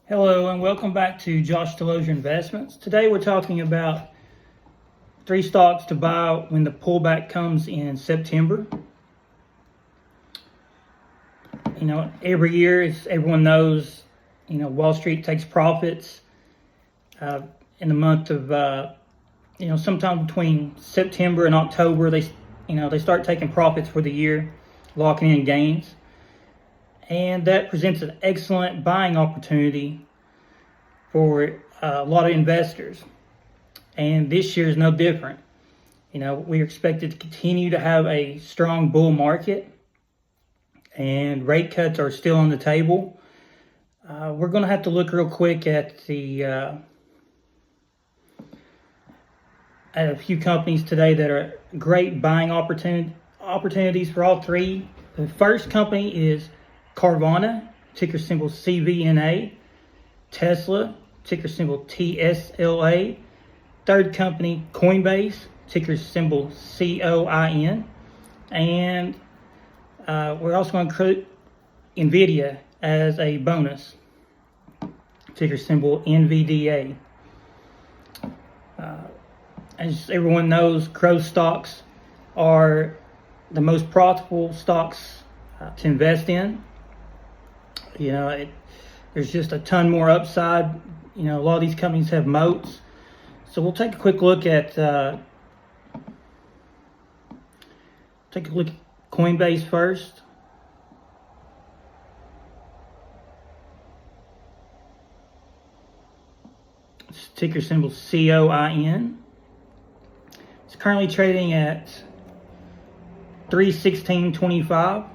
Hello and welcome back to JoshDeLozierInvestments. Today we're talking about 3 stocks to buy when the pullback comes in September. Every year, as everyone knows, Wall Street takes profits in the month of, sometime between September and October. They start taking profits for the year, locking in gains. And that presents an excellent buying opportunity for a lot of investors. And this year is no different. We're expected to continue to have a strong bull market, and rate cuts are still on the table. We're going to have to look real quick at at a few companies today that are great buying opportunities for all 3. The first company is Carvana, ticker symbol CVNA. Tesla, ticker symbol TSLA. Third company, Coinbase, ticker symbol COIN. And we're also going to include NVDA as a bonus, ticker symbol NVDA. As everyone knows, growth stocks are the most profitable stocks to invest in. There's just a ton more upside. A lot of these companies have moats. So we'll take a quick look at Coinbase first. It's ticker symbol COIN. It's currently trading at $316.25.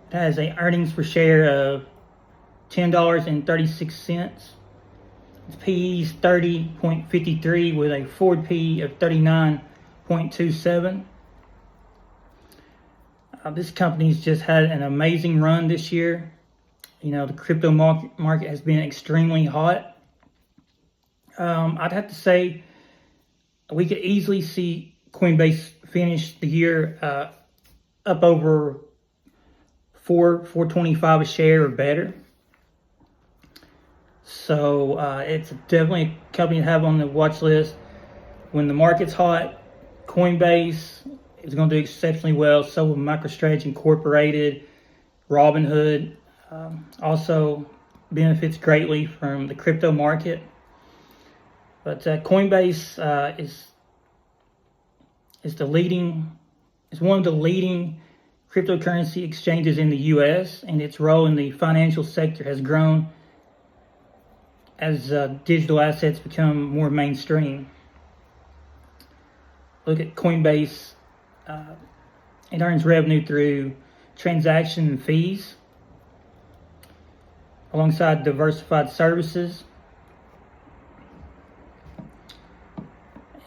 It has an earnings per share of $10.36. Its PE is 30.53 with a forward PE of 39.27. This company's just had an amazing run this year. The crypto market has been extremely hot. I'd have to say we could easily see Coinbase finish the year up over $4.25 a share or better. So it's definitely a company to have on the watch list. When the market's hot, Coinbase is going to do exceptionally well. So will MicroStrategy Incorporated, Robinhood. Also benefits greatly from the crypto market. But Coinbase is one of the leading cryptocurrency exchanges in the U.S., and its role in the financial sector has grown as digital assets become more mainstream. Look at Coinbase. It earns revenue through transaction and fees, alongside diversified services.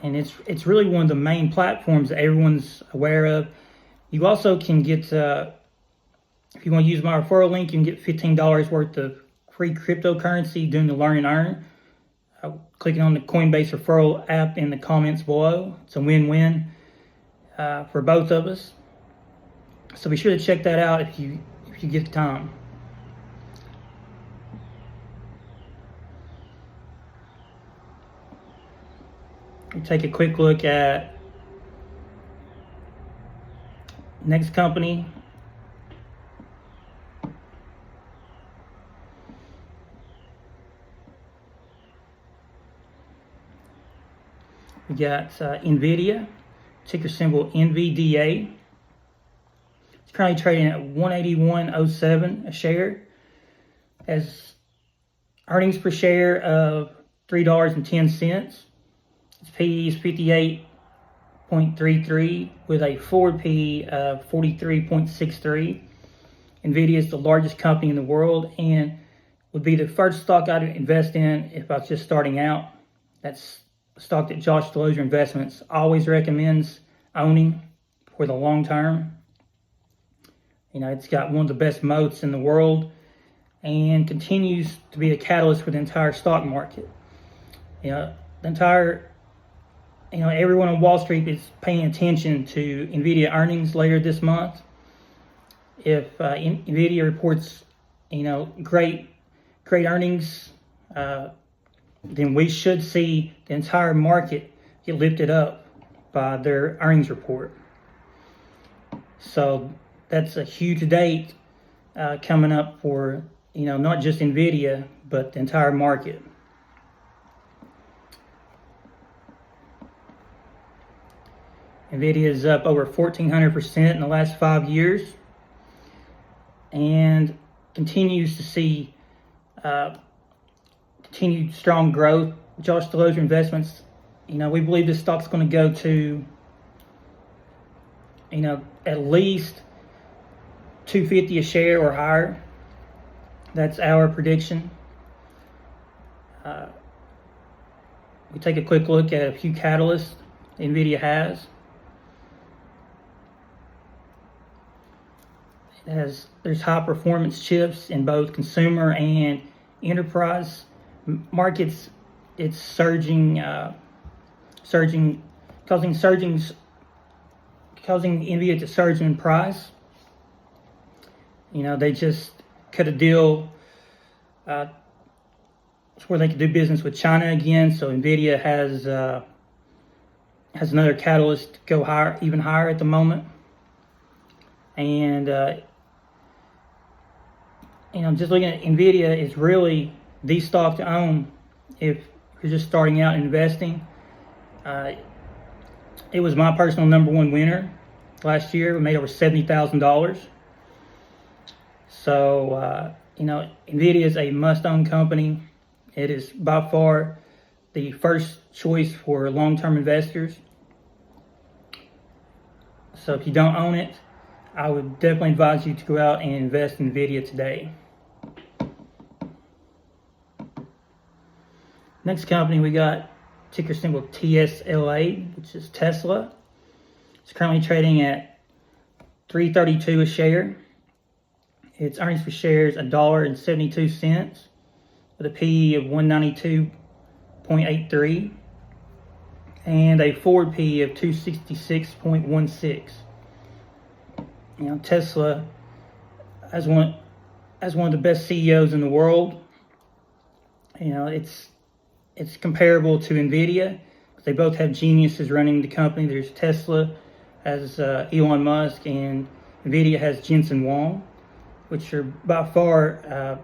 And it's really one of the main platforms that everyone's aware of. You also can get, if you want to use my referral link, you can get $15 worth of free cryptocurrency doing the Learn and Earn. Clicking on the Coinbase referral app in the comments below. It's a win-win for both of us. So be sure to check that out if you get the time. We'll take a quick look at next company. We got NVDA, ticker symbol NVDA. It's currently trading at $181.07 a share. Has earnings per share of $3.10. Its PE is 58.33 with a forward PE of 43.63. NVIDIA is the largest company in the world and would be the first stock I'd invest in if I was just starting out. That's a stock that JoshDeLozierInvestments always recommends owning for the long term. It's got one of the best moats in the world and continues to be a catalyst for the entire stock market. Everyone on Wall Street is paying attention to NVIDIA earnings later this month. If NVIDIA reports, great great earnings, then we should see the entire market get lifted up by their earnings report. So that's a huge date coming up for, not just NVIDIA, but the entire market. NVIDIA is up over 1,400% in the last 5 years and continues to see continued strong growth. JoshDeLozierInvestments, we believe this stock's going to go to, at least $250 a share or higher. That's our prediction. We take a quick look at a few catalysts NVIDIA has. There's high performance chips in both consumer and enterprise markets. It's causing NVIDIA to surge in price. They just cut a deal where they could do business with China again. So NVIDIA has another catalyst to go higher, even higher at the moment. And just looking at NVIDIA is really the stock to own if you're just starting out investing. It was my personal number one winner last year. We made over $70,000. So, NVIDIA is a must-own company. It is by far the first choice for long-term investors. So if you don't own it, I would definitely advise you to go out and invest in NVIDIA today. Next company, we got ticker symbol TSLA, which is Tesla. It's currently trading at $3.32 a share. Its earnings per share is $1.72 with a PE of 192.83 and a forward PE of 266.16. Tesla, as one of the best CEOs in the world, it's comparable to NVIDIA. They both have geniuses running the company. There's Tesla as Elon Musk, and NVIDIA has Jensen Huang, which are by far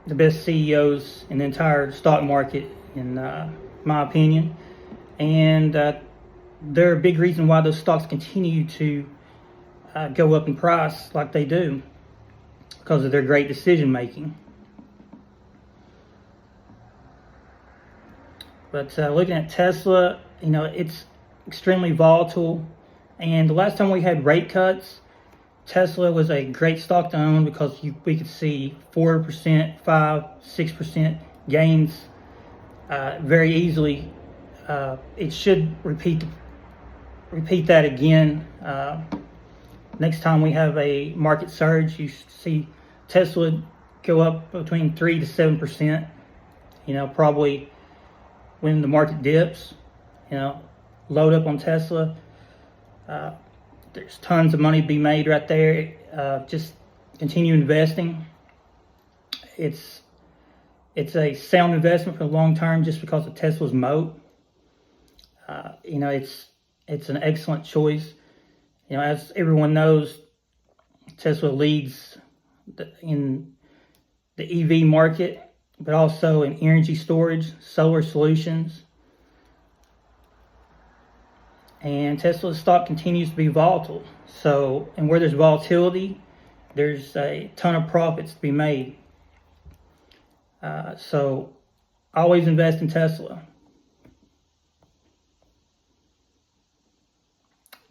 the best CEOs in the entire stock market, in my opinion. And they're a big reason why those stocks continue to go up in price like they do, because of their great decision making. But looking at Tesla, it's extremely volatile. And the last time we had rate cuts, Tesla was a great stock to own because we could see 4%, 5%, 6% gains very easily. It should repeat that again. Next time we have a market surge, you see Tesla go up between 3 to 7%. Probably when the market dips, load up on Tesla. There's tons of money to be made right there. Just continue investing. It's a sound investment for the long term just because of Tesla's moat. It's an excellent choice. As everyone knows, Tesla leads in the EV market, but also in energy storage, solar solutions. And Tesla's stock continues to be volatile. So, and where there's volatility, there's a ton of profits to be made. So, always invest in Tesla.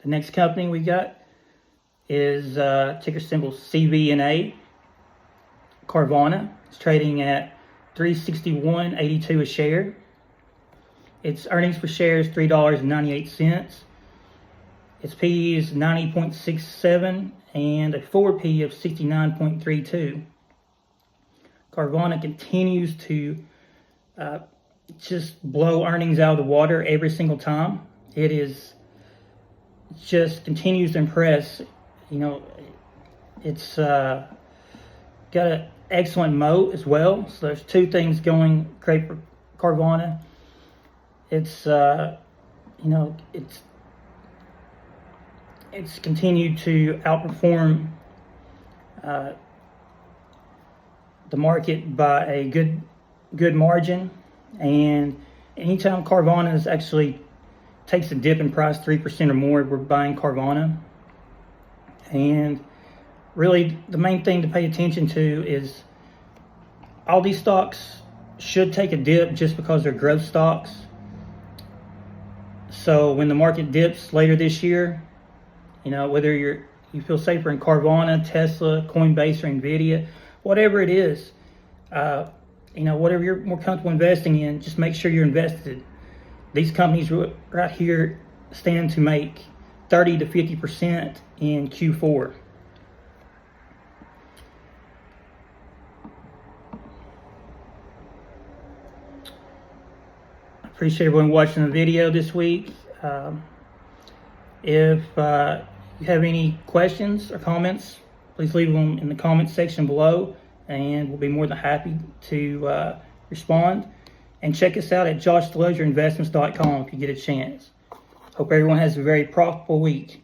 The next company we got is ticker symbol CVNA, Carvana. It's trading at $361.82 a share. Its earnings per share is $3.98. Its PE is 90.67 and a forward PE of 69.32. Carvana continues to just blow earnings out of the water every single time. It is just continues to impress. It's got excellent moat as well. So there's two things going great for Carvana. It's it's continued to outperform the market by a good margin, and anytime Carvana is actually takes a dip in price 3% or more, we're buying Carvana. And really the main thing to pay attention to is all these stocks should take a dip just because they're growth stocks. So when the market dips later this year, whether you feel safer in Carvana, Tesla, Coinbase, or NVDA, whatever it is, whatever you're more comfortable investing in, just make sure you're invested. These companies right here stand to make 30 to 50% in Q4. I appreciate everyone watching the video this week. If you have any questions or comments, please leave them in the comments section below, and we'll be more than happy to respond. And check us out at JoshDeLozierInvestments.com if you get a chance. Hope everyone has a very profitable week.